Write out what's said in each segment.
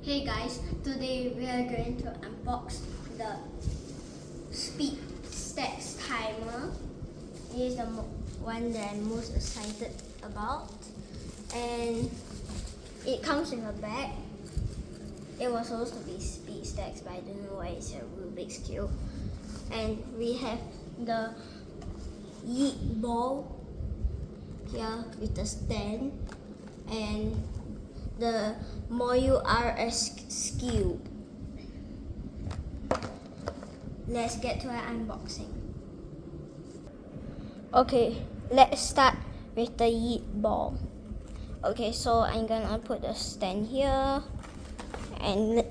Hey guys, today we are going to unbox the Speed Stacks timer. This is the one that I'm most excited about, and it comes in a bag. It was supposed to be Speed Stacks, but I don't know why it's a Rubik's Cube. And we have the Yeet ball here with the stand, and the Moyu RS skewb. Let's get to our unboxing. Okay, let's start with the Yeet ball. Okay, so I'm gonna put the stand here, and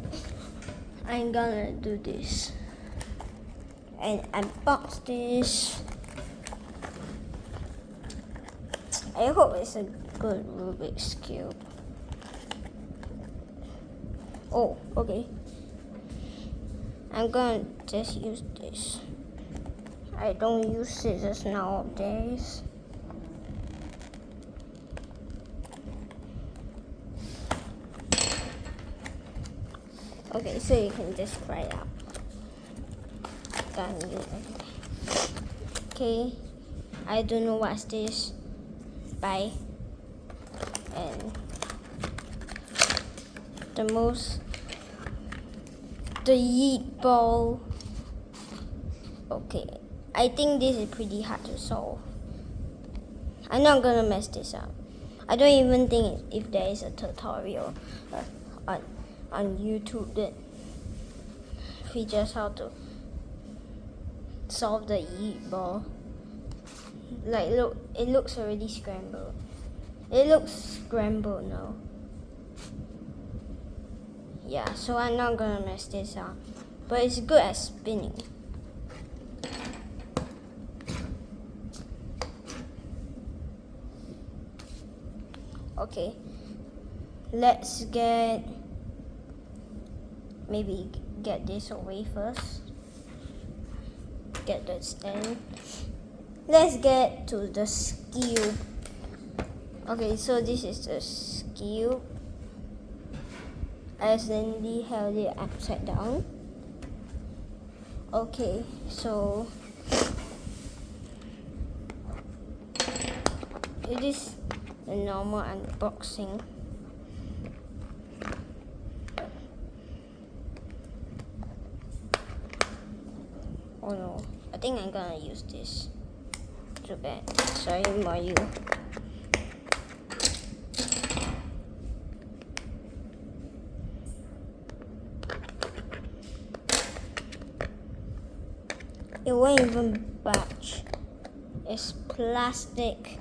I'm gonna do this and unbox this. I hope it's a good Rubik's Cube. Oh, okay. I'm gonna just use this. I don't use scissors nowadays. Okay, so you can just try it out. Gonna use it. Okay, I don't know what's this. Bye. And the Yeet ball. Okay, I think this is pretty hard to solve. I'm not gonna mess this up. I don't even think if there is a tutorial on YouTube that features how to solve the Yeet ball. Like, look, it looks already scrambled. It looks scrambled now. Yeah, so I'm not gonna mess this up, but it's good at spinning. Okay, let's maybe get this away first. Get the stand. Let's get to the skewb. Okay, so this is the skewb. I accidentally held it upside down. Okay, so it is the normal unboxing. Oh no, I think I'm gonna use this. Too bad. Sorry, Moyu. It won't even budge. It's plastic.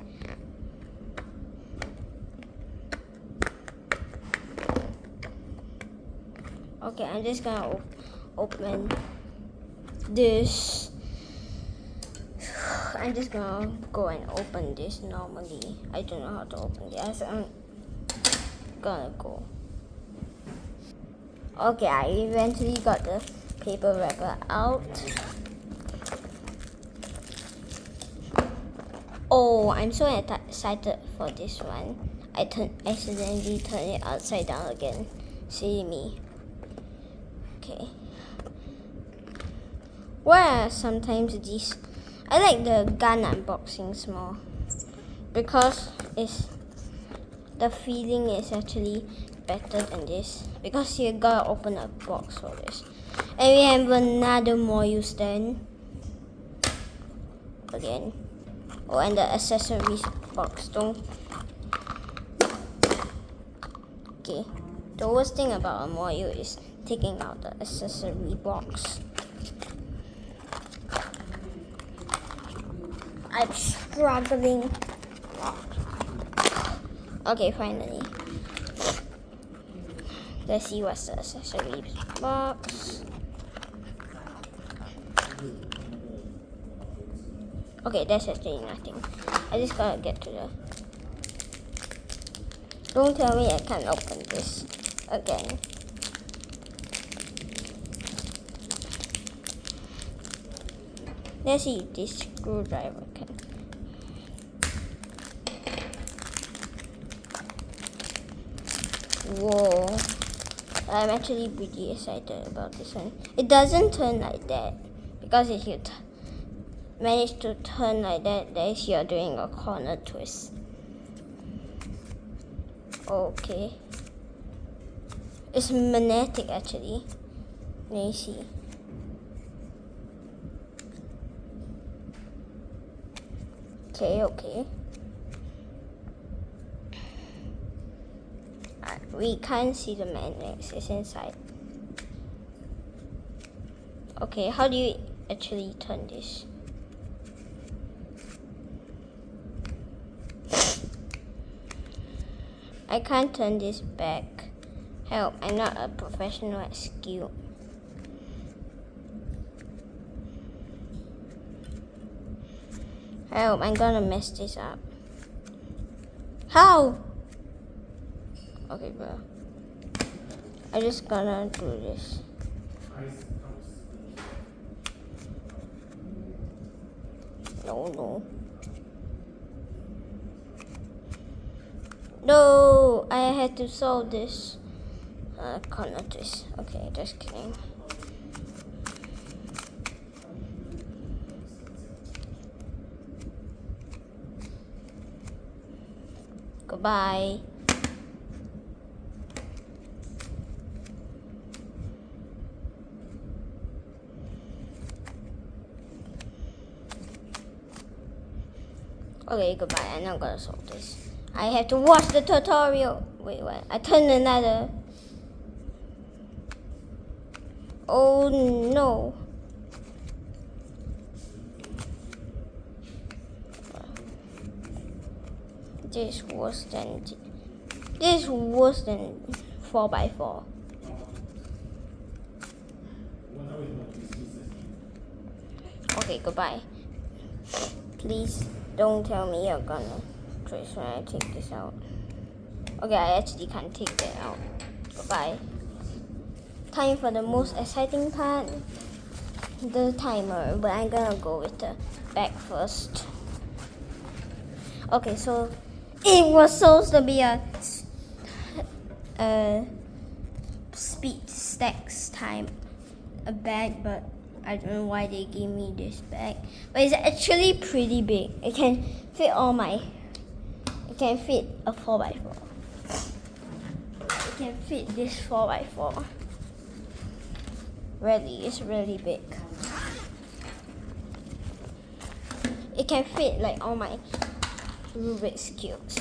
Okay, I'm just gonna open this. I'm just gonna go and open this normally. I don't know how to open this. I'm gonna go. Okay, I eventually got the paper wrapper out. Oh, I'm so excited for this one. I accidentally turned it upside down again. Silly me. Okay. Why are sometimes these? I like the gun unboxings more because the feeling is actually better than this, because you gotta open a box for this. And we have another Moyu stand again. Oh, and the accessories box. Okay. The worst thing about a Moyu is taking out the accessory box. I'm struggling. Okay, finally. Let's see what's the accessory box. Okay, that's actually nothing. I just gotta get to the... Don't tell me I can't open this again. Let's see if this screwdriver can. Whoa. I'm actually pretty excited about this one. It doesn't turn like that because if you manage to turn like that, then you're doing a corner twist. Okay. It's magnetic actually. Let me see. Okay. We can't see the magnets, it's inside. Okay, how do you actually turn this? I can't turn this back. Help, I'm not a professional at skewb. Help, I'm gonna mess this up. How? Okay, bro. I'm just gonna do this. No, I had to solve this. Corner twist. Okay, just kidding. Goodbye. Okay, goodbye. I'm not gonna solve this. I have to watch the tutorial. Wait, what? I turned another. Oh no. This is worse than 4x4. Okay, goodbye. Please don't tell me you're gonna trace when I take this out. Okay, I actually can't take that out. Goodbye. Time for the most exciting part, the timer, but I'm gonna go with the back first. Okay, so it was supposed to be a speed stacks time a bag, but I don't know why they gave me this bag. But it's actually pretty big. It can fit it can fit a 4x4. It can fit this 4x4. Really, it's really big. It can fit like all my Rubik's cubes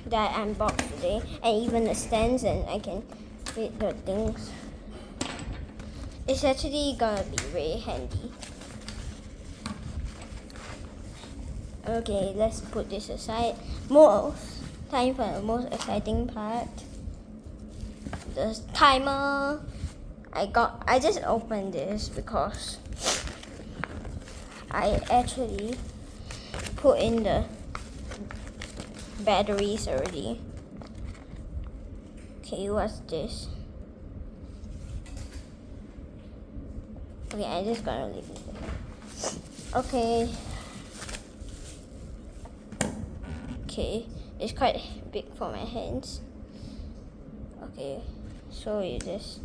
that I unboxed today, and even the stands, and I can fit the things. It's actually gonna be very handy. Okay, let's put this aside. Time for the most exciting part. The timer. I just opened this because I actually put in the batteries already. Okay, what's this? Okay, I'm just gonna leave it there. Okay, it's quite big for my hands. Okay, so you just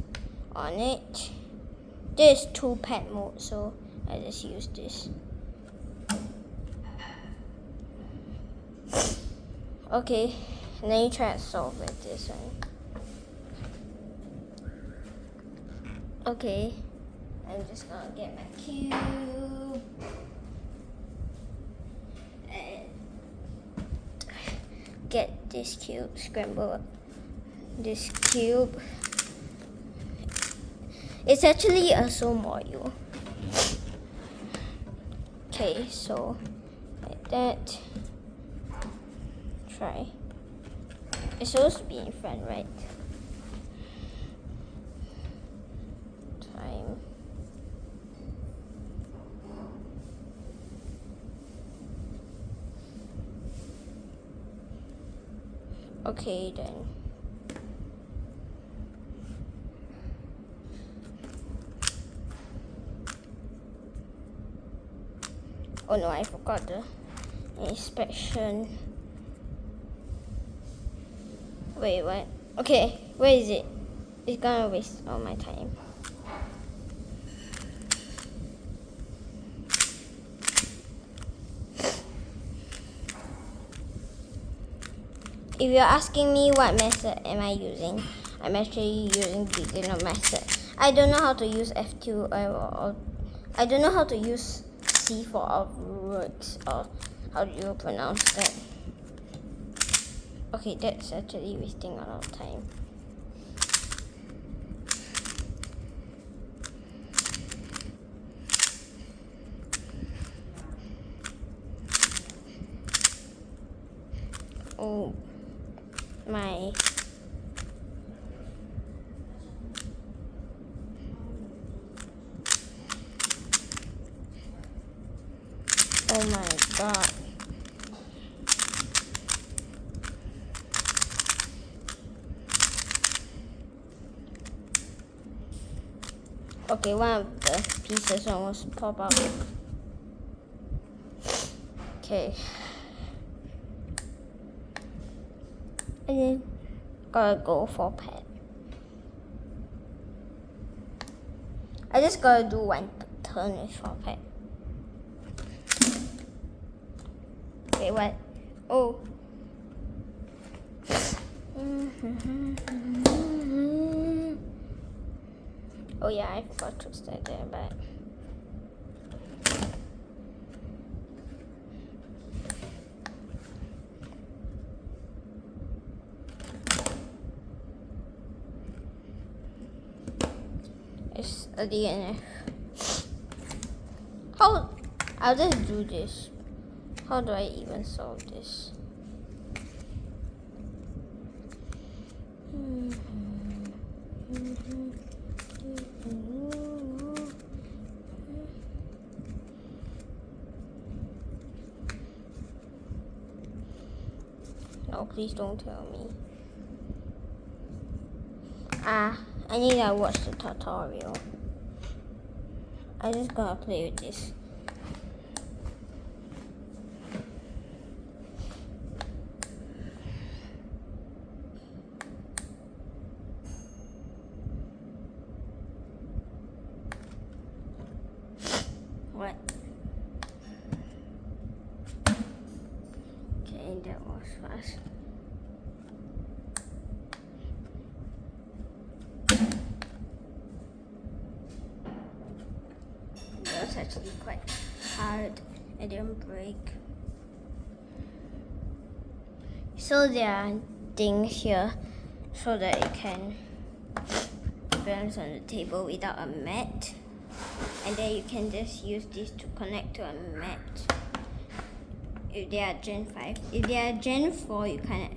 on it. There's 2-pad mode, so I just use this. Okay, let me try to solve it this one. Okay, I'm just gonna get my cube and get this cube, scramble this cube. It's actually a Moyu. Okay, so like that. Try. It's supposed to be in front, right? Time. Okay then. Oh no, I forgot the inspection. Wait, what? Okay, where is it? It's gonna waste all my time. If you're asking me what method am I using, I'm actually using beginner method. I don't know how to use F2 or I don't know how to use C for our words, or how do you pronounce that? Okay, that's actually wasting a lot of time. Oh my. Oh my god. Okay, one of the pieces almost pop out. Okay. And then gotta go for pet. I just gotta do one turn with for pet. Okay, what? Oh. Oh yeah, I forgot to start there, but it's a DNF. How? I'll just do this. How do I even solve this? No, please don't tell me. I need to watch the tutorial. I just gotta play with this. What? Okay, that was fast. That was actually quite hard. It didn't break. So there are things here so that it can balance on the table without a mat. And then you can just use this to connect to a mat. If they are Gen 5. If they are Gen 4, you can't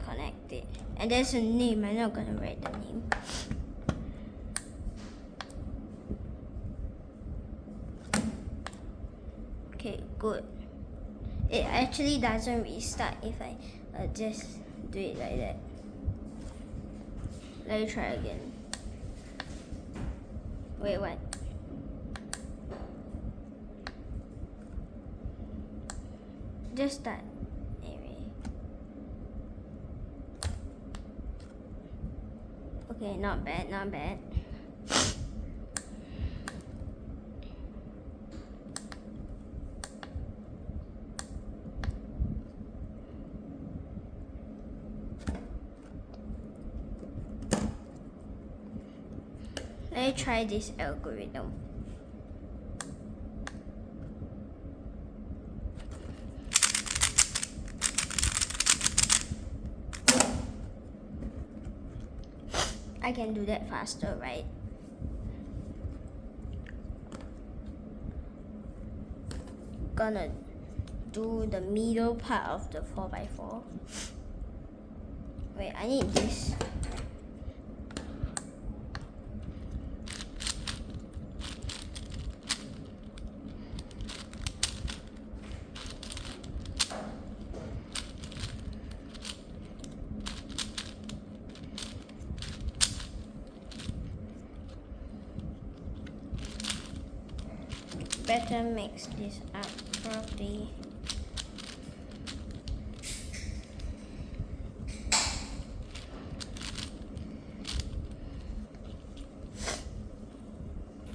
connect it. And there's a name. I'm not gonna write the name. Okay, good. It actually doesn't restart if I just do it like that. Let me try again. Wait, what? Just start. Anyway. Okay, not bad, not bad. Let me try this algorithm. I can do that faster, right? Gonna do the middle part of the 4x4. Wait, I need this. Better mix this up properly.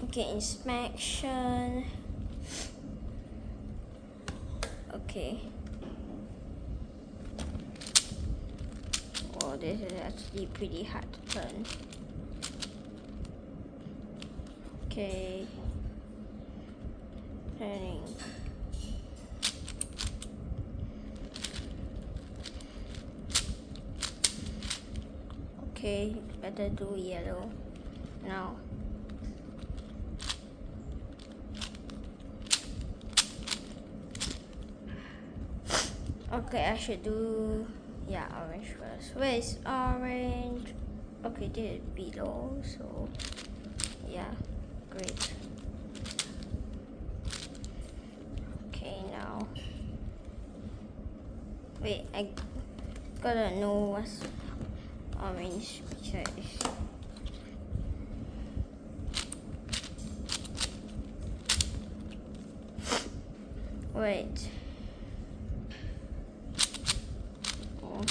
Okay, inspection. Okay. Oh, this is actually pretty hard to turn. Okay. Turning. Okay, better do yellow now. Okay, I should do orange first. Where is orange? Okay, this is below, so yeah, great. Okay, now wait, I gotta know what's orange picture is. Wait. Oh.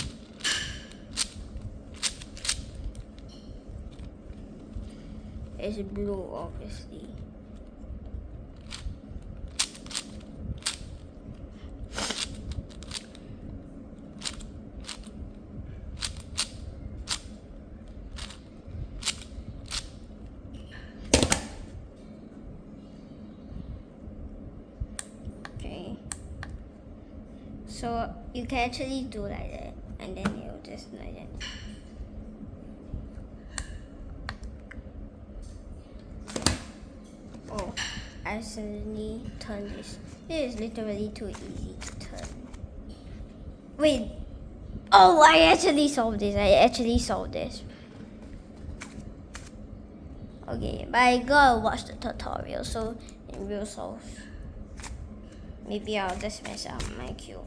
It's blue, obviously. So you can actually do like that, and then you'll just like that. Oh, I suddenly turned this. This is literally too easy to turn. Wait. Oh, I actually solved this. Okay, but I gotta watch the tutorial, so it will solve. Maybe I'll just mess up my cube.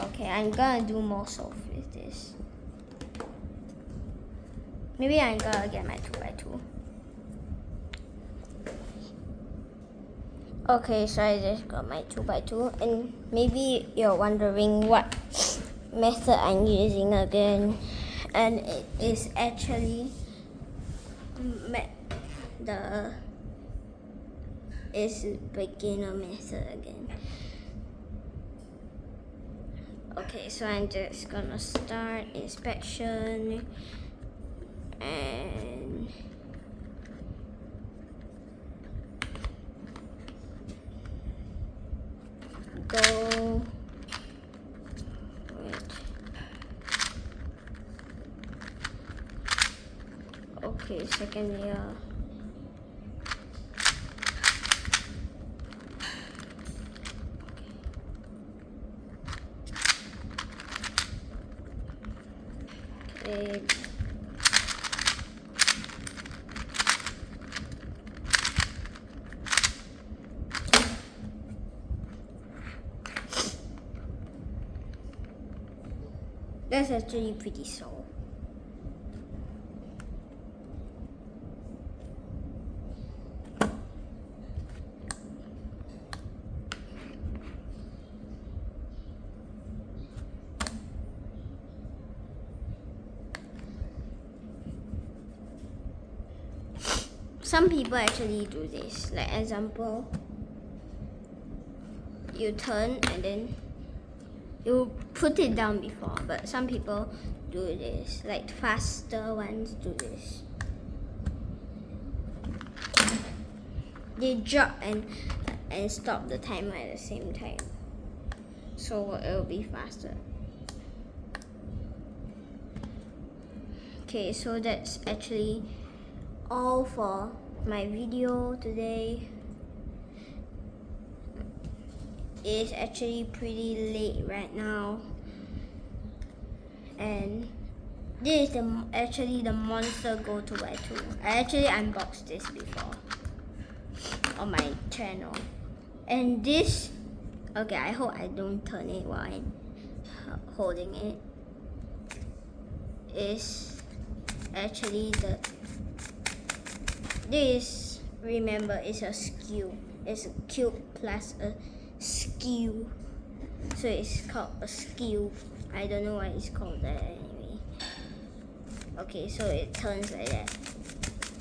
Okay, I'm gonna do more solve with this. Maybe I'm gonna get my 2x2. Okay, so I just got my 2x2, and maybe you're wondering what method I'm using again, and it is actually beginner method again. Okay, so I'm just gonna start inspection and go. Wait. Okay, second layer. Okay. That's actually pretty slow. Some people actually do this. Like example, you turn and then you put it down before, but some people do this. Like faster ones do this. They drop and stop the timer at the same time, so it'll be faster. Okay, so that's actually all for my video today. It's actually pretty late right now, and this is actually the Monster Go 2x2. I actually unboxed this before on my channel, and this, okay, I hope I don't turn it while I'm holding it, is actually this, remember, is a skewb. It's a cube plus a skewb, so it's called a skewb. I don't know why it's called that anyway. Okay, so it turns like that.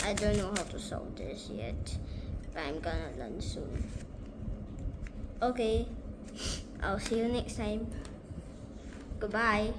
I don't know how to solve this yet, but I'm gonna learn soon. Okay, I'll see you next time. Goodbye.